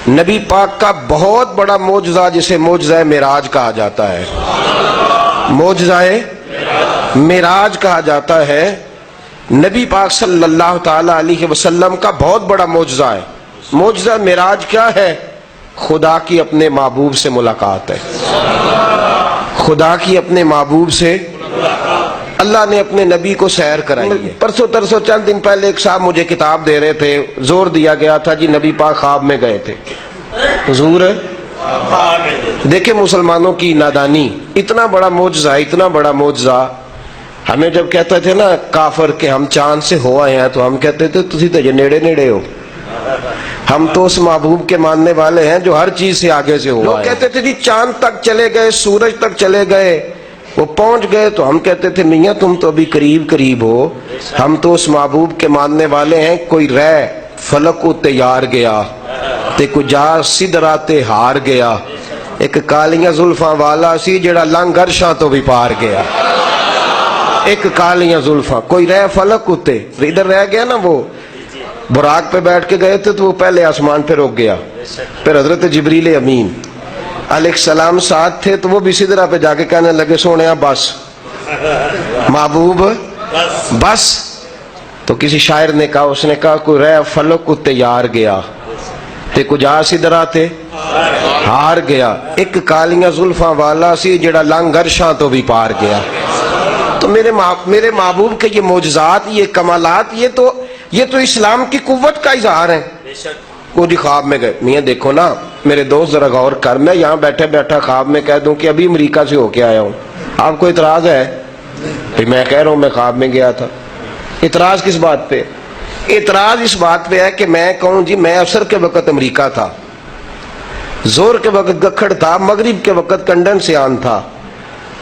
نبی پاک کا بہت بڑا معجزہ جسے معجزہ معراج کہا جاتا ہے، معجزہ معراج کہا جاتا ہے، نبی پاک صلی اللہ تعالی علیہ وسلم کا بہت بڑا معجزہ ہے۔ معجزہ معراج کیا ہے؟ خدا کی اپنے محبوب سے ملاقات ہے، خدا کی اپنے محبوب سے اللہ نے اپنے نبی کو سیر کرائی ہے۔ پرسوں ترسوں چند دن پہلے ایک صاحب مجھے کتاب دے رہے تھے، زور دیا گیا تھا جی نبی پاک خواب میں گئے تھے۔ حضور دیکھیں مسلمانوں کی نادانی، اتنا بڑا معجزہ، اتنا بڑا معجزہ۔ ہمیں جب کہتے تھے نا کافر کہ ہم چاند سے ہو آئے ہیں تو ہم کہتے تھے تسی تو یہ نیڑے نیڑے ہو، ہم تو اس محبوب کے ماننے والے ہیں جو ہر چیز سے آگے سے ہوا ہے۔ لوگ کہتے تھے جی چاند تک چلے گئے، سورج تک چلے گئے، وہ پہنچ گئے، تو ہم کہتے تھے میاں تم تو ابھی قریب قریب ہو، ہم تو اس محبوب کے ماننے والے ہیں۔ کوئی رہ فلک کو تیار گیا تے کو جا سدراتے ہار گیا، ایک کالیاں زلفاں والا سی جڑا لنگ عرشاں تو بھی پار گیا، ایک کالیاں زلفاں، کوئی رہ فلک اتے، ادھر رہ گیا نا، وہ براق پہ بیٹھ کے گئے تھے تو وہ پہلے آسمان پہ رک گیا، پھر حضرت جبریل امین علیہ السلام ساتھ تھے تو وہ بھی سدرا پہ جا کے کہنے لگے سونیا بس محبوب بس۔ تو کسی شاعر نے کہا، اس نے کہا کوئی رہ فلک کو تیار گیا تے کجا سدرا تے ہار گیا، ایک کالیاں زلفاں والا سی جڑا لنگ عرشاں تو بھی پار گیا۔ تو میرے محبوب کے یہ معجزات، یہ کمالات، یہ تو اسلام کی قوت کا اظہار ہے۔ وہ جی خواب میں گئے، میاں دیکھو نا میرے دوست ذرا غور کر، میں یہاں بیٹھے بیٹھا خواب میں کہہ دوں کہ ابھی امریکہ سے ہو کے آیا ہوں، آپ کو اعتراض ہے؟ میں کہہ رہا ہوں میں خواب میں گیا تھا۔ اعتراض کس بات پہ؟ اعتراض اس بات پہ ہے کہ میں کہوں جی میں عصر کے وقت امریکہ تھا، زور کے وقت گکھڑ تھا، مغرب کے وقت کنڈن سے آن تھا،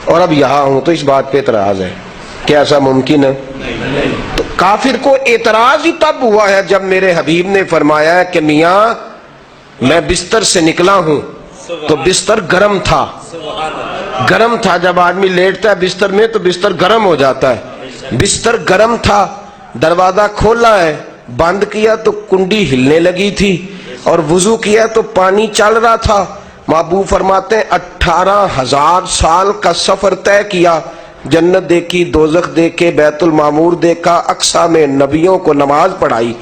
اور اب یہاں ہوں، تو اس بات پہ اعتراض ہے کہ ایسا ممکن ہے؟ تو کافر کو اعتراض ہی تب ہوا ہے جب میرے حبیب نے فرمایا ہے کہ میاں میں بستر سے نکلا ہوں تو بستر گرم تھا، گرم تھا، جب آدمی لیٹتا ہے بستر میں تو بستر گرم ہو جاتا ہے، بستر گرم تھا، دروازہ کھولا ہے، بند کیا تو کنڈی ہلنے لگی تھی، اور وضو کیا تو پانی چل رہا تھا۔ محبوب فرماتے ہیں 18,000 سال کا سفر طے کیا، جنت دیکھی، دوزخ دیکھے، بیت المعمور دیکھا، اقصی میں نبیوں کو نماز پڑھائی،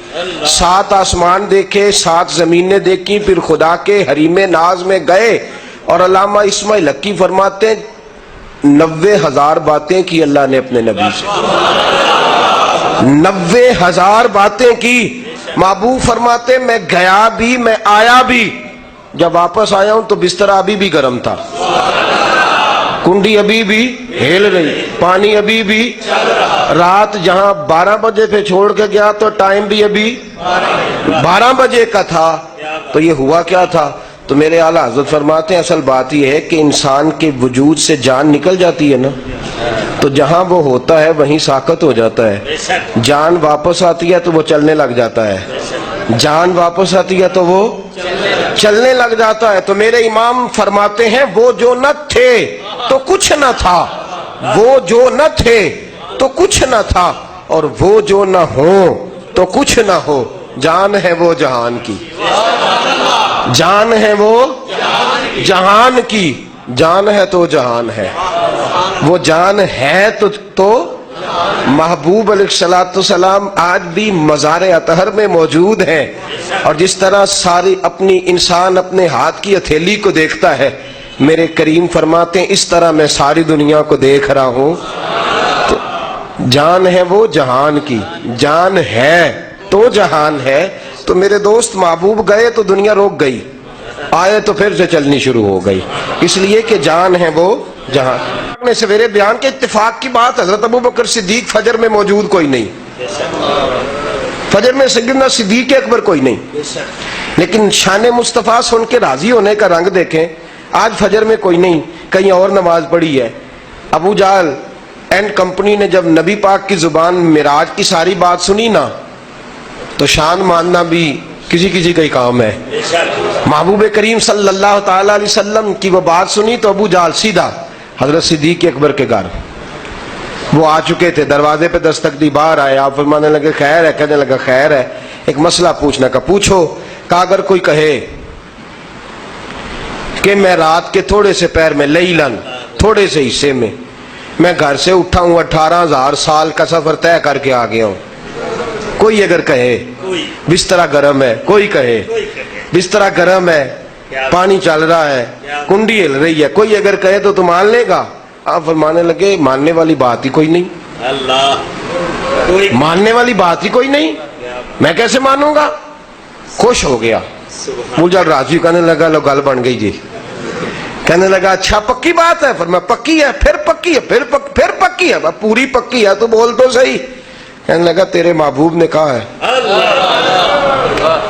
7 آسمان دیکھے، 7 زمینیں دیکھی، پھر خدا کے حریم ناز میں گئے، اور علامہ اسماعیل حقی فرماتے ہیں 90,000 باتیں کی اللہ نے اپنے نبی سے، 90,000 باتیں کی۔ محبوب فرماتے ہیں میں گیا بھی میں آیا بھی، جب واپس آیا ہوں تو بستر ابھی بھی گرم تھا، کنڈی ابھی بھی ہل رہی، پانی ابھی بھی، رات جہاں 12 بجے پہ چھوڑ کے گیا تو ٹائم بھی ابھی 12 بجے کا تھا۔ تو یہ ہوا کیا تھا؟ تو میرے اعلیٰ حضرت فرماتے ہیں اصل بات یہ ہے کہ انسان کے وجود سے جان نکل جاتی ہے نا، تو جہاں وہ ہوتا ہے وہیں ساکت ہو جاتا ہے، جان واپس آتی ہے تو وہ چلنے لگ جاتا ہے، جان واپس آتی ہے تو وہ چلنے لگ جاتا ہے۔ تو میرے امام فرماتے ہیں وہ جو نہ تھے تو کچھ نہ تھا، وہ جو نہ تھے تو کچھ نہ تھا، اور وہ جو نہ ہو تو کچھ نہ ہو، جان ہے وہ جہان کی، جان ہے وہ جہان کی، جان ہے تو جہان ہے، وہ جان ہے تو محبوب علیہ السلام آج بھی مزار اطہر میں موجود ہیں، اور جس طرح ساری اپنی انسان اپنے ہاتھ کی ہتھیلی کو دیکھتا ہے، میرے کریم فرماتے ہیں اس طرح میں ساری دنیا کو دیکھ رہا ہوں۔ تو جان ہے وہ جہان کی، جان ہے تو جہان ہے۔ تو میرے دوست محبوب گئے تو دنیا روک گئی، آئے تو پھر سے چلنی شروع ہو گئی، اس لیے کہ جان ہے وہ جہان۔ میں سویرے بیان کے اتفاق کی بات، حضرت ابو بکر صدیق فجر میں موجود کوئی نہیں، فجر میں سیدنا صدیق اکبر کوئی نہیں، لیکن شان مصطفیٰ سن کے راضی ہونے کا رنگ دیکھیں، آج فجر میں کوئی نہیں، کہیں اور نماز پڑھی ہے۔ ابو جہل اینڈ کمپنی نے جب نبی پاک کی زبان معراج کی ساری بات سنی نا، تو شان ماننا بھی کسی کا ہی کام ہے۔ محبوب کریم صلی اللہ تعالی علیہ وسلم کی وہ بات سنی تو ابو جہل سیدھا حضرت صدیق اکبر کے گھر، وہ آ چکے تھے، دروازے پہ دستک دی، باہر آئے، آپ فرمانے لگے خیر ہے؟ کہنے لگا خیر ہے، ایک مسئلہ پوچھنا کا۔ پوچھو۔ کہا اگر کوئی کہے کہ میں رات کے تھوڑے سے پیر میں لیلن تھوڑے سے حصے میں میں گھر سے اٹھا ہوں 18,000 سال کا سفر طے کر کے آ گیا ہوں. کوئی اگر کہے بستر گرم ہے، کوئی کہے بستر گرم ہے، پانی چل رہا ہے، کنڈی ہل رہی ہے، کوئی اگر کہے تو مان لے گا؟ آپ فرمانے لگے ماننے والی بات ہی کوئی نہیں، ماننے والی بات ہی کوئی نہیں، میں کیسے مانوں گا؟ خوش ہو گیا. مجھے راضی کہنے لگا لو گل بن گئی جی. کہنے لگا اچھا پکی بات ہے؟ فرمایا پکی ہے. پھر پکی ہے؟ پھر پکی ہے. پوری پکی ہے تو بول تو صحیح. کہنے لگا تیرے محبوب نے کہا ہے.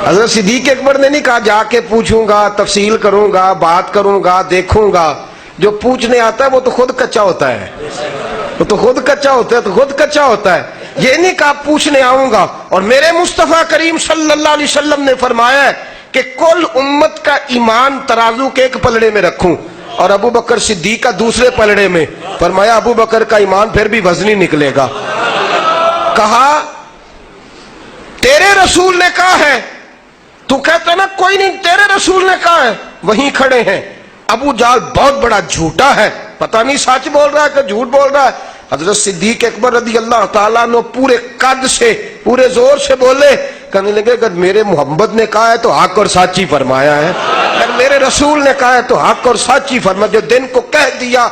حضرت صدیق اکبر نے نہیں کہا جا کے پوچھوں گا، تفصیل کروں گا، بات کروں گا، دیکھوں گا. جو پوچھنے آتا ہے وہ تو خود کچا ہوتا ہے، وہ تو خود کچا ہوتا ہے، تو خود کچا ہوتا ہے. یہ نہیں کہا پوچھنے آؤں گا. اور میرے مصطفیٰ کریم صلی اللہ علیہ وسلم نے فرمایا ہے کہ کل امت کا ایمان ترازو کے ایک پلڑے میں رکھوں اور ابو بکر صدیق کا دوسرے پلڑے میں. فرمایا ابو بکر کا ایمان پھر بھی وزنی نکلے گا. کہا تیرے رسول نے کہا ہے، تو کہتا نا کوئی نہیں، تیرے رسول نے کہا ہے. وہیں کھڑے ہیں ابو جہل بہت بڑا جھوٹا ہے، پتہ نہیں سچ بول رہا ہے کہ جھوٹ بول رہا ہے. حضرت صدیق اکبر رضی اللہ تعالیٰ عنہ پورے قد سے پورے زور سے بولے. کہنے لگے اگر میرے محمد نے کہا ہے تو حق اور سچ ہی فرمایا ہے، اگر میرے رسول نے کہا ہے تو حق اور سچ ہی فرمایا. جو دن کو کہہ دیا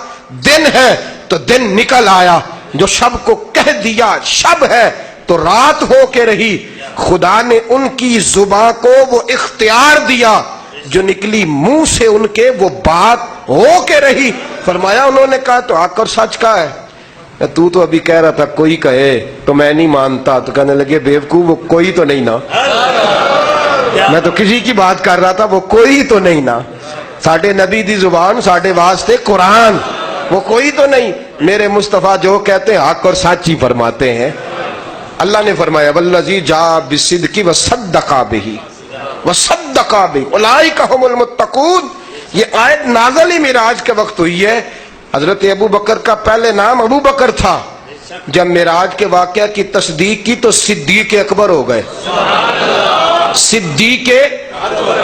دن ہے تو دن نکل آیا، جو شب کو کہہ دیا شب ہے تو رات ہو کے رہی. خدا نے ان کی زباں کو وہ اختیار دیا، جو نکلی منہ سے ان کے وہ بات ہو کے رہی. فرمایا انہوں نے کہا تو حق اور سچ کا ہے. تو ابھی کہہ رہا تھا کوئی کہے تو میں نہیں مانتا. تو کہنے لگے بیوقوف وہ کوئی تو نہیں نا، میں تو کسی کی بات کر رہا تھا، وہ کوئی تو نہیں نا. ساڈے نبی دی زبان ساڈے واسطے قرآن، وہ کوئی تو نہیں. میرے مصطفیٰ جو کہتے ہیں حق اور سچ ہی فرماتے ہیں. اللہ نے فرمایا والذی جاء بالصدق وصدق بہ وصدق بہ اولئک هم المتقون. یہ آیت نازل ہی معراج کے وقت ہوئی ہے. حضرت ابو بکر کا پہلے نام ابو بکر تھا. جب معراج کے واقعہ کی تصدیق کی تو صدیق اکبر ہو گئے. صدیق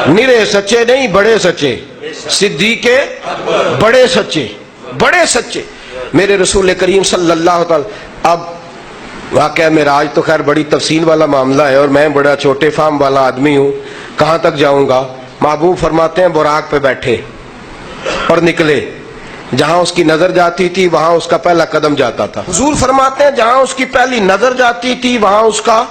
نرے سچے نہیں، بڑے سچے. صدیق بڑے سچے، بڑے سچے. میرے رسول کریم صلی اللہ تعالی. اب واقعہ معراج تو خیر بڑی تفصیل والا معاملہ ہے اور میں بڑا چھوٹے فام والا آدمی ہوں، کہاں تک جاؤں گا. محبوب فرماتے ہیں براق پہ بیٹھے اور نکلے. جہاں اس کی نظر جاتی تھی وہاں اس کا پہلا قدم جاتا تھا. حضور فرماتے ہیں جہاں اس کی پہلی نظر جاتی تھی وہاں اس کا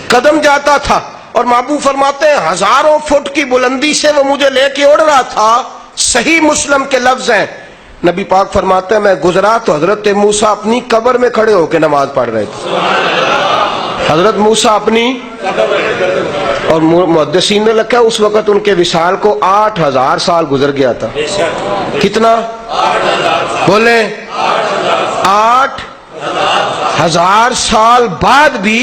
قدم جاتا تھا. اور محبوب فرماتے ہیں ہزاروں فٹ کی بلندی سے وہ مجھے لے کے اڑ رہا تھا. صحیح مسلم کے لفظ ہیں. نبی پاک فرماتے ہیں میں گزرا تو حضرت موسیٰ اپنی قبر میں کھڑے ہو کے نماز پڑھ رہے تھے. حضرت موسیٰ اپنی، اور محدثین نے لکھا اس وقت ان کے وصال کو 8,000 سال گزر گیا تھا. کتنا بولے؟ 8,000 سال بعد بھی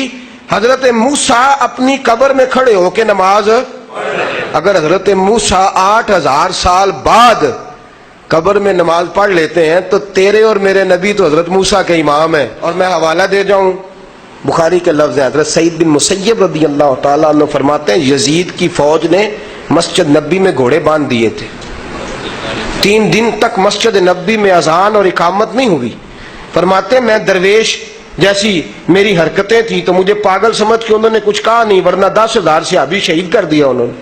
حضرت موسیٰ اپنی قبر میں کھڑے ہو کے نماز. اگر حضرت موسیٰ 8,000 سال بعد قبر میں نماز پڑھ لیتے ہیں تو تیرے اور میرے نبی تو حضرت موسیٰ کے امام ہیں. اور میں حوالہ دے جاؤں، بخاری کے لفظ ہے. حضرت سعید بن مسیب رضی اللہ تعالیٰ عنہ فرماتے ہیں یزید کی فوج نے مسجد نبی میں گھوڑے باندھ دیے تھے. 3 دن تک مسجد نبی میں اذان اور اقامت نہیں ہوئی. فرماتے ہیں میں درویش جیسی میری حرکتیں تھیں تو مجھے پاگل سمجھ کے انہوں نے کچھ کہا نہیں، ورنہ 10,000 صحابی شہید کر دیا انہوں نے.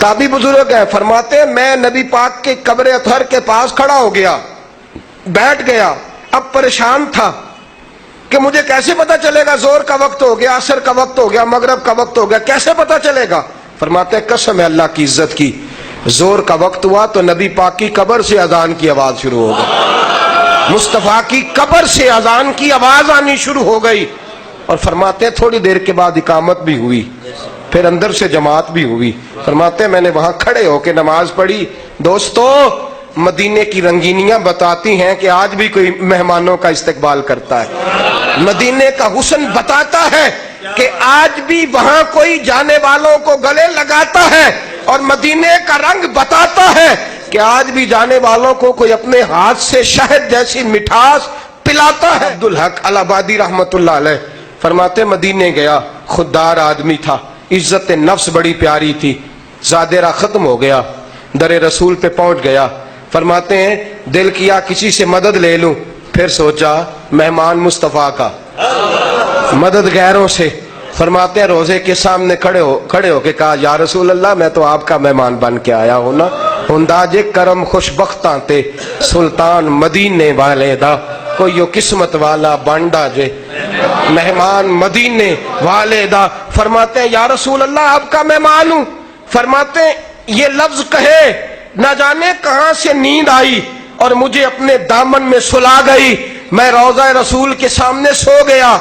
تابعی بزرگ ہے، فرماتے ہیں میں نبی پاک کے قبر اطہر کے پاس کھڑا ہو گیا، بیٹھ گیا. اب پریشان تھا کہ مجھے کیسے پتا چلے گا زور کا وقت ہو گیا، عصر کا وقت ہو گیا، مغرب کا وقت ہو گیا، کیسے پتا چلے گا. فرماتے ہیں قسم ہے اللہ کی عزت کی، زور کا وقت ہوا تو نبی پاک کی قبر سے اذان کی آواز شروع ہو گئی. مصطفیٰ کی قبر سے اذان کی آواز آنی شروع ہو گئی. اور فرماتے ہیں تھوڑی دیر کے بعد اقامت بھی ہوئی، پھر اندر سے جماعت بھی ہوئی. فرماتے ہیں میں نے وہاں کھڑے ہو کے نماز پڑھی. دوستو مدینے کی رنگینیاں بتاتی ہیں کہ آج بھی کوئی مہمانوں کا استقبال کرتا ہے. مدینے کا حسن بتاتا ہے کہ آج بھی وہاں کوئی جانے والوں کو گلے لگاتا ہے. اور مدینے کا رنگ بتاتا ہے کہ آج بھی جانے والوں کو کوئی اپنے ہاتھ سے شہد جیسی مٹھاس پلاتا ہے. عبدالحق الآبادی رحمت اللہ علیہ فرماتے مدینے گیا، خوددار آدمی تھا، عزت نفس بڑی پیاری تھی. زادرہ ختم ہو گیا، در رسول پہ پہنچ گیا. فرماتے ہیں دل کیا کسی سے مدد لے لوں, پھر سوچا مہمان مصطفیٰ کا, مدد غیروں سے. فرماتے ہیں روزے کے سامنے کھڑے ہو کے کہا یا رسول اللہ میں تو آپ کا مہمان بن کے آیا ہوں نا, ہندا جے کرم خوش بختاں تے سلطان مدینے والے دا, کوئی قسمت والا بانڈا جے مہمان مدینے والے دا. فرماتے ہیں یا رسول اللہ آپ کا مہمان ہوں. فرماتے ہیں یہ لفظ کہے نہ جانے کہاں سے نیند آئی اور مجھے اپنے دامن میں سلا گئی, میں روضہ رسول کے سامنے سو گیا,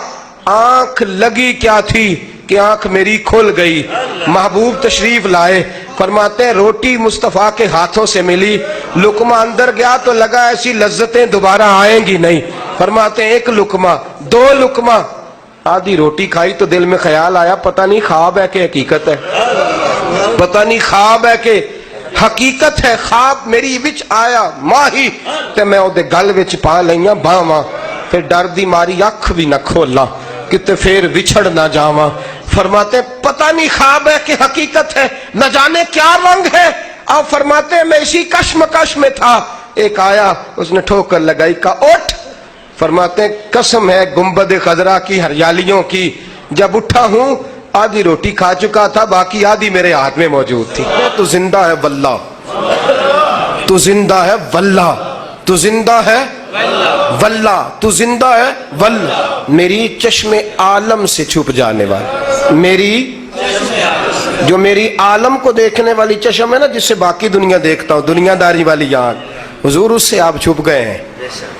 آنکھ لگی کیا تھی کہ آنکھ میری کھل گئی. محبوب تشریف لائے. فرماتے ہیں روٹی مصطفیٰ کے ہاتھوں سے ملی, لقمہ اندر گیا تو لگا ایسی لذتیں دوبارہ آئیں گی نہیں. فرماتے ہیں ایک لقمہ, دو لقمہ, آدھی روٹی کھائی تو دل میں خیال آیا پتہ نہیں خواب ہے کہ حقیقت ہے, پتہ نہیں خواب ہے کہ حقیقت ہے. خواب میری وچ آیا ماہی تے میں او دے گل وچ پا لئیاں باواں, پھر ڈر دی ماری اکھ بھی نہ کھولا کتے پھر وچھڑ نہ جاواں. فرماتے پتہ نہیں خواب ہے کہ حقیقت ہے, نہ جانے کیا رنگ ہے. اب فرماتے ہیں میں اسی کشمکش میں تھا, ایک آیا اس نے ٹھوکر لگائی کہا اٹھ. فرماتے ہیں قسم ہے گنبد خضرا کی ہریالیوں کی, جب اٹھا ہوں آدھی روٹی کھا چکا تھا, باقی آدھی میرے ہاتھ میں موجود تھی. تو زندہ ہے واللہ, تو زندہ ہے واللہ, تو زندہ ہے واللہ, تو زندہ ہے واللہ. میری چشم عالم سے چھپ جانے والی, میری جو میری عالم کو دیکھنے والی چشم ہے نا, جس سے باقی دنیا دیکھتا ہوں, دنیا داری والی آنکھ, حضور اس سے آپ چھپ گئے ہیں.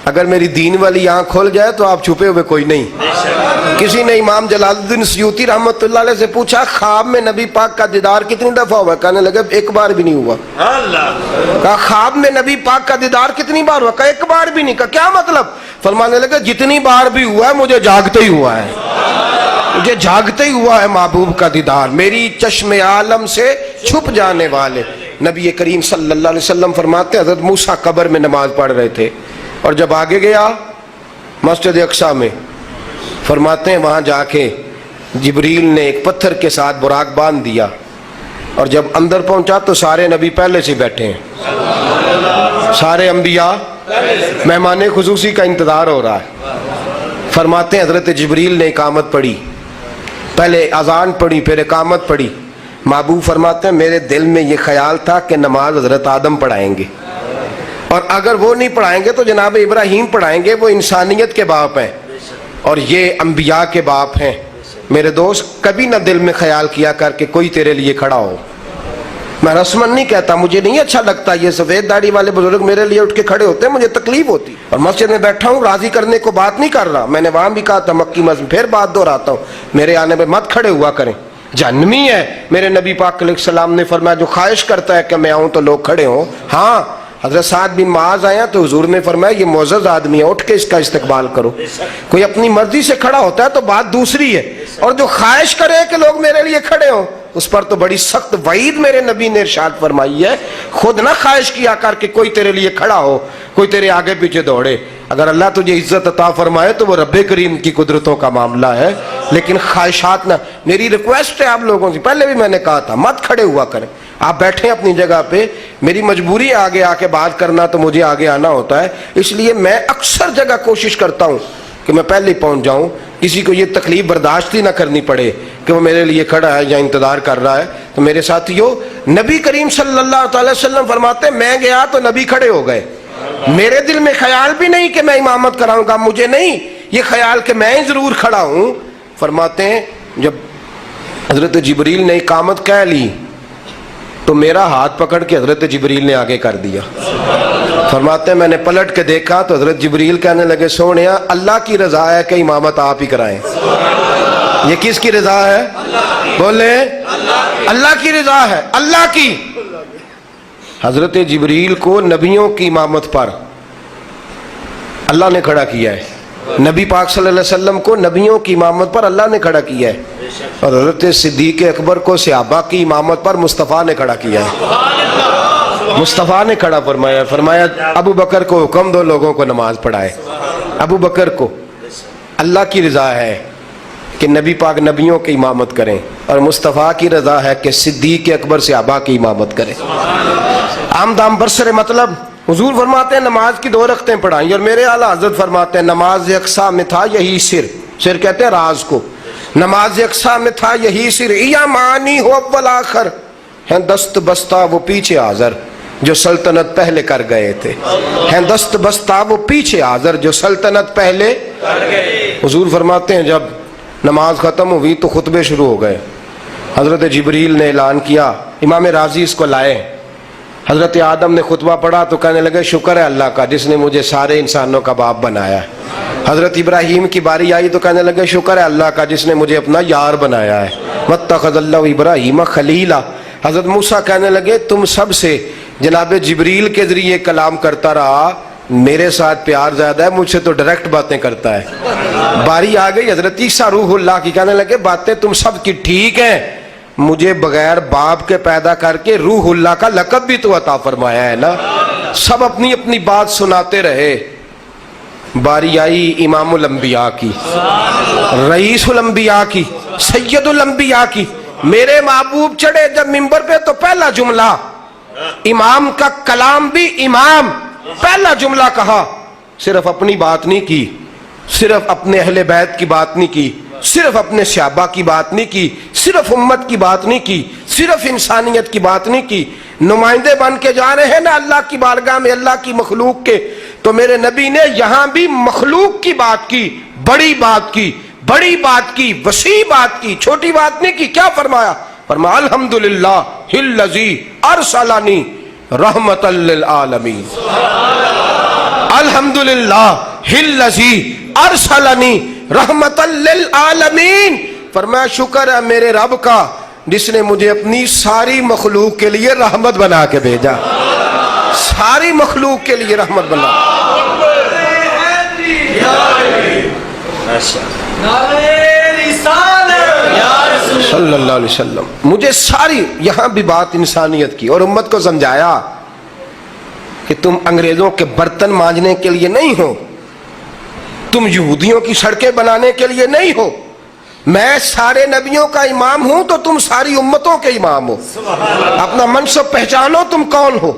اگر میری دین والی آنکھ کھل جائے تو آپ چھپے ہوئے کوئی نہیں. کسی نے امام جلال الدین سیوطی رحمت اللہ علیہ سے پوچھا خواب میں نبی پاک کا دیدار کتنی دفعہ ہوا؟ کہنے لگے ایک بار بھی نہیں ہوا. کہا خواب میں نبی پاک کا دیدار کتنی بار ہوا؟ کہا ایک بار بھی نہیں. کہا کیا مطلب؟ فرمانے لگے جتنی بار بھی ہوا ہے مجھے جاگتے ہی ہوا ہے, مجھے جاگتے ہی ہوا ہے محبوب کا دیدار, میری چشم عالم سے چھپ جانے والے. نبی کریم صلی اللہ علیہ وسلم فرماتے ہیں حضرت موسیٰ قبر میں نماز پڑھ رہے تھے, اور جب آگے گیا مسجد اقصیٰ میں, فرماتے ہیں وہاں جا کے جبریل نے ایک پتھر کے ساتھ براق باندھ دیا, اور جب اندر پہنچا تو سارے نبی پہلے سے بیٹھے ہیں, سارے انبیاء, مہمان خصوصی کا انتظار ہو رہا ہے. فرماتے ہیں حضرت جبریل نے اقامت پڑھی, پہلے اذان پڑھی پھر اقامت پڑھی. محبوب فرماتے ہیں میرے دل میں یہ خیال تھا کہ نماز حضرت آدم پڑھائیں گے, اور اگر وہ نہیں پڑھائیں گے تو جناب ابراہیم پڑھائیں گے, وہ انسانیت کے باپ ہیں اور یہ انبیاء کے باپ ہیں. میرے دوست کبھی نہ دل میں خیال کیا کر کہ کوئی تیرے لیے کھڑا ہو. میں رسمن نہیں کہتا, مجھے نہیں اچھا لگتا یہ سفید داڑھی والے بزرگ میرے لیے اٹھ کے کھڑے ہوتے ہیں, مجھے تکلیف ہوتی. اور مسجد میں بیٹھا ہوں راضی کرنے کو بات نہیں کر رہا, میں نے وہاں بھی کہا تھا مکی مسجد, پھر بات دہراتا ہوں, میرے آنے پہ مت کھڑے ہوا کریں, جہنمی ہے. میرے نبی پاک علیہ السلام نے فرمایا جو خواہش کرتا ہے کہ میں آؤں تو لوگ کھڑے ہوں. ہاں حضرت سعد بن معاذ آیا تو حضور نے فرمایا یہ معزز آدمی ہے, اٹھ کے اس کا استقبال کرو. کوئی اپنی مرضی سے کھڑا ہوتا ہے تو بات دوسری ہے, اور جو خواہش کرے کہ لوگ میرے لیے کھڑے ہوں اس پر تو بڑی سخت وعید میرے نبی نے ارشاد فرمائی ہے. خود نہ خواہش کیا کر کہ کوئی تیرے لیے کھڑا ہو, کوئی تیرے آگے پیچھے دوڑے. اگر اللہ تجھے عزت عطا فرمائے تو وہ رب کریم کی قدرتوں کا معاملہ ہے, لیکن خواہشات نہ. میری ریکویسٹ ہے آپ لوگوں سے, پہلے بھی میں نے کہا تھا مت کھڑے ہوا کریں, آپ بیٹھیں اپنی جگہ پہ. میری مجبوری ہے آگے آ کے بات کرنا, تو مجھے آگے آنا ہوتا ہے, اس لیے میں اکثر جگہ کوشش کرتا ہوں کہ میں پہلے پہنچ جاؤں, کسی کو یہ تکلیف برداشت ہی نہ کرنی پڑے کہ وہ میرے لیے کھڑا ہے یا انتظار کر رہا ہے. تو میرے ساتھیو, نبی کریم صلی اللہ تعالی وسلم فرماتے ہیں میں گیا تو نبی کھڑے ہو گئے. میرے دل میں خیال بھی نہیں کہ میں امامت کراؤں گا, مجھے نہیں یہ خیال کہ میں ضرور کھڑا ہوں. فرماتے ہیں جب حضرت جبریل نے اقامت کہہ لی تو میرا ہاتھ پکڑ کے حضرت جبریل نے آگے کر دیا. فرماتے ہیں میں نے پلٹ کے دیکھا تو حضرت جبریل کہنے لگے سونیا اللہ کی رضا ہے کہ امامت آپ ہی کرائیں. یہ کس کی رضا ہے؟ بولے اللہ کی رضا ہے, اللہ کی. حضرت جبریل کو نبیوں کی امامت پر اللہ نے کھڑا کیا ہے, نبی پاک صلی اللہ علیہ وسلم کو نبیوں کی امامت پر اللہ نے کھڑا کیا ہے, اور حضرت صدیق اکبر کو صحابہ کی امامت پر مصطفیٰ نے کھڑا کیا ہے. مصطفیٰ نے کھڑا فرمایا, فرمایا ابو بکر کو حکم دو لوگوں کو نماز پڑھائے. ابو بکر کو اللہ کی رضا ہے کہ نبی پاک نبیوں کی امامت کریں، اور مصطفیٰ کی رضا ہے کہ صدیق اکبر صحابہ کی امامت کریں۔ عام دام برسر مطلب حضور فرماتے ہیں نماز کی 2 رکعتیں پڑھائیں، اور میرے اعلیٰ حضرت فرماتے ہیں نماز اقصا میں تھا یہی سر کہتے ہیں راز کو، نماز اقصا میں تھا یہی سر، یا معنی ہو اول آخر، ہیں دست بستہ وہ پیچھے حاضر جو سلطنت پہلے کر گئے تھے، ہیں دست بستہ وہ پیچھے حاضر جو سلطنت پہلے کر گئے۔ حضور فرماتے ہیں جب نماز ختم ہوئی تو خطبے شروع ہو گئے، حضرت جبریل نے اعلان کیا، امام راضی اس کو لائے، حضرت آدم نے خطبہ پڑھا تو کہنے لگے شکر ہے اللہ کا جس نے مجھے سارے انسانوں کا باپ بنایا ہے۔ حضرت ابراہیم کی باری آئی تو کہنے لگے شکر ہے اللہ کا جس نے مجھے اپنا یار بنایا ہے، واتخذ اللہ ابراہیم خلیلا۔ حضرت موسیٰ کہنے لگے تم سب سے جناب جبریل کے ذریعے کلام کرتا رہا، میرے ساتھ پیار زیادہ ہے، مجھ سے تو ڈائریکٹ باتیں کرتا ہے۔ باری آ گئی حضرت عیسیٰ روح اللہ کی، کہنے لگے باتیں تم سب کی ٹھیک ہیں، مجھے بغیر باپ کے پیدا کر کے روح اللہ کا لقب بھی تو عطا فرمایا ہے نا۔ سب اپنی اپنی بات سناتے رہے۔ باری آئی امام الانبیاء کی، رئیس الانبیاء کی، سید الانبیاء کی۔ میرے محبوب چڑھے جب منبر پہ تو پہلا جملہ، امام کا کلام بھی امام، پہلا جملہ کہا، صرف اپنی بات نہیں کی، صرف اپنے اہل بیت کی بات نہیں کی، صرف اپنے صحابہ کی بات نہیں کی، صرف امت کی بات نہیں کی، صرف انسانیت کی بات نہیں کی۔ نمائندے بن کے جا رہے ہیں نا اللہ کی بارگاہ میں، اللہ کی مخلوق کے، تو میرے نبی نے یہاں بھی مخلوق کی بات کی، بڑی بات کی، بڑی بات کی، وسیع بات کی، چھوٹی بات نہیں کی۔ کیا فرمایا؟ فرمایا الحمدللہ الذی ارسلنی رحمۃ للعالمین، الحمدللہ الذی ارسلنی رحمۃ للعالمین۔ فرمایا شکر ہے میرے رب کا جس نے مجھے اپنی ساری مخلوق کے لیے رحمت بنا کے بھیجا، ساری مخلوق کے لیے رحمت بنا۔ صلی اللہ علیہ وسلم مجھے ساری، یہاں بھی بات انسانیت کی، اور امت کو سمجھایا کہ تم انگریزوں کے برتن مانجنے کے لیے نہیں ہو، تم یہودیوں کی سڑکیں بنانے کے لیے نہیں ہو، میں سارے نبیوں کا امام ہوں تو تم ساری امتوں کے امام ہو۔ اپنا منصب پہچانو تم کون ہو،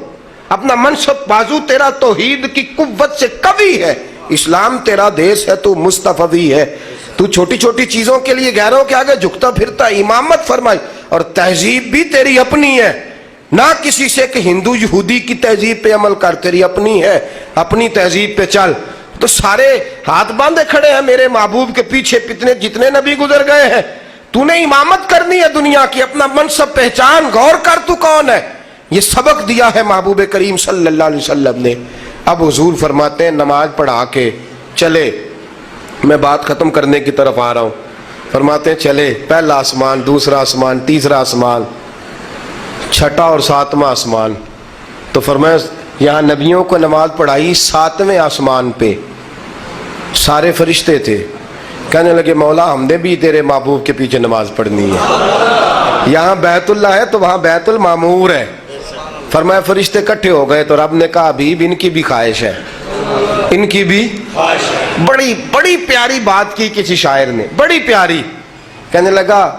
اپنا منصب بازو تیرا توحید کی قوت سے قوی ہے، اسلام تیرا دیس ہے، تو مصطفی ہے، تو چھوٹی چھوٹی چیزوں کے لیے غیروں کے آگے جھکتا پھرتا۔ امامت فرمائی، اور تہذیب بھی تیری اپنی ہے، نہ کسی سے کہ ہندو یہودی کی تہذیب پہ عمل کر، تیری اپنی ہے، اپنی تہذیب پہ چل۔ تو سارے ہاتھ باندھے کھڑے ہیں میرے محبوب کے پیچھے، جتنے نبی گزر گئے ہیں، تو نے امامت کرنی ہے دنیا کی، اپنا منصب پہچان، غور کر تو کون ہے۔ یہ سبق دیا ہے محبوب کریم صلی اللہ علیہ وسلم نے۔ اب حضور فرماتے ہیں نماز پڑھا کے چلے، میں بات ختم کرنے کی طرف آ رہا ہوں، فرماتے ہیں چلے، پہلا آسمان، دوسرا آسمان، تیسرا آسمان، چھٹا اور ساتواں آسمان۔ تو فرمایا یہاں نبیوں کو نماز پڑھائی 7ویں آسمان پہ، سارے فرشتے تھے، کہنے لگے مولا ہم نے بھی تیرے محبوب کے پیچھے نماز پڑھنی ہے، یہاں بیت اللہ ہے تو وہاں بیت المعمور ہے۔ فرمایا فرشتے اکٹھے ہو گئے تو رب نے کہا حبیب ان کی بھی خواہش ہے، ان کی بھی خواہش ہے۔ بڑی بڑی پیاری بات کی کسی شاعر نے، بڑی پیاری، کہنے لگا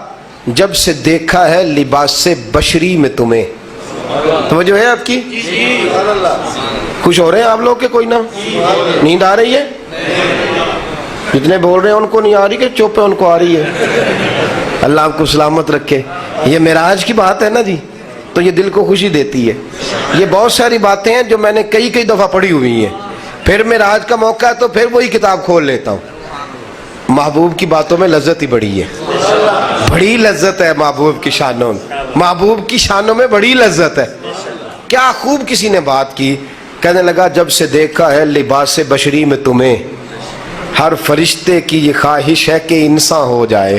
جب سے دیکھا ہے لباس سے بشری میں تمہیں، توجہ ہے آپ کی؟ خوش ہو رہے ہیں آپ لوگ کہ کوئی نہ؟ نیند آ رہی ہے؟ جتنے بول رہے ہیں ان کو نہیں آ رہی کہ چپ ہے ان کو آ رہی ہے؟ اللہ آپ کو سلامت رکھے۔ یہ معراج کی بات ہے نا جی، تو یہ دل کو خوشی دیتی ہے۔ یہ بہت ساری باتیں ہیں جو میں نے کئی دفعہ پڑھی ہوئی ہیں، پھر معراج کا موقع ہے تو پھر وہی کتاب کھول لیتا ہوں۔ محبوب کی باتوں میں لذت ہی بڑی ہے، بڑی لذت ہے محبوب کی شانوں میں، محبوب کی شانوں میں بڑی لذت ہے۔ کیا خوب کسی نے بات کی، کہنے لگا جب سے دیکھا ہے لباس بشری میں تمہیں، ہر فرشتے کی یہ خواہش ہے کہ انسان ہو جائے،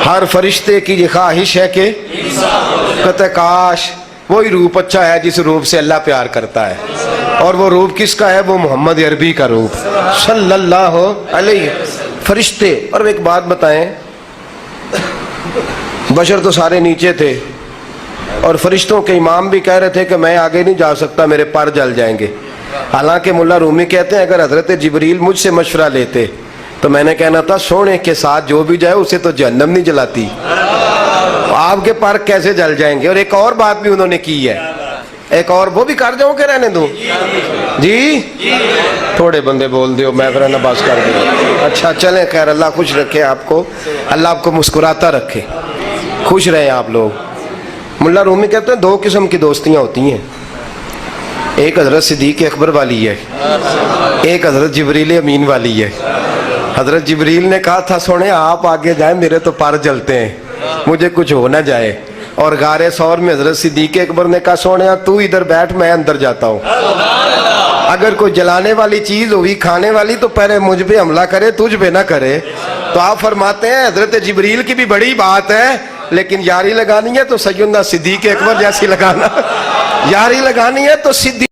ہر فرشتے کی یہ خواہش ہے کہ کہتے کاش وہی روپ اچھا ہے جس روپ سے اللہ پیار کرتا ہے، اور وہ روپ کس کا ہے؟ وہ محمد عربی کا روپ صلی اللہ علیہ۔ فرشتے، اور ایک بات بتائیں، بشر تو سارے نیچے تھے، اور فرشتوں کے امام بھی کہہ رہے تھے کہ میں آگے نہیں جا سکتا، میرے پر جل جائیں گے۔ حالانکہ ملا رومی کہتے ہیں اگر حضرت جبریل مجھ سے مشورہ لیتے تو میں نے کہنا تھا سونے کے ساتھ جو بھی جائے اسے تو جہنم نہیں جلاتی، آپ کے پر کیسے جل جائیں گے؟ اور ایک اور بات بھی انہوں نے کی ہے، ایک اور وہ بھی کر جاؤں کہ رہنے دوں؟ جی تھوڑے بندے بول دیو، میں پھر نباز کر دوں۔ اچھا چلیں، خیر، اللہ خوش رکھے آپ کو، اللہ آپ کو مسکراتا رکھے، خوش رہے آپ لوگ۔ ملا رومی کہتے ہیں 2 قسم کی دوستیاں ہوتی ہیں، ایک حضرت صدیق اکبر والی ہے، ایک حضرت جبریل امین والی ہے۔ حضرت جبریل نے کہا تھا سونے آپ آگے جائیں، میرے تو پر جلتے ہیں، مجھے کچھ ہو نہ جائے۔ اور غار ثور میں حضرت صدیق اکبر نے کہا سونے تو ادھر بیٹھ، میں اندر جاتا ہوں، اگر کوئی جلانے والی چیز ہوئی کھانے والی تو پہلے مجھ پہ حملہ کرے، تجھ پہ نہ کرے۔ تو آپ فرماتے ہیں حضرت جبریل کی بھی بڑی بات ہے، لیکن یاری لگانی ہے تو سیدنا صدیق اکبر جیسی لگانا، یاری لگانی ہے تو صدیق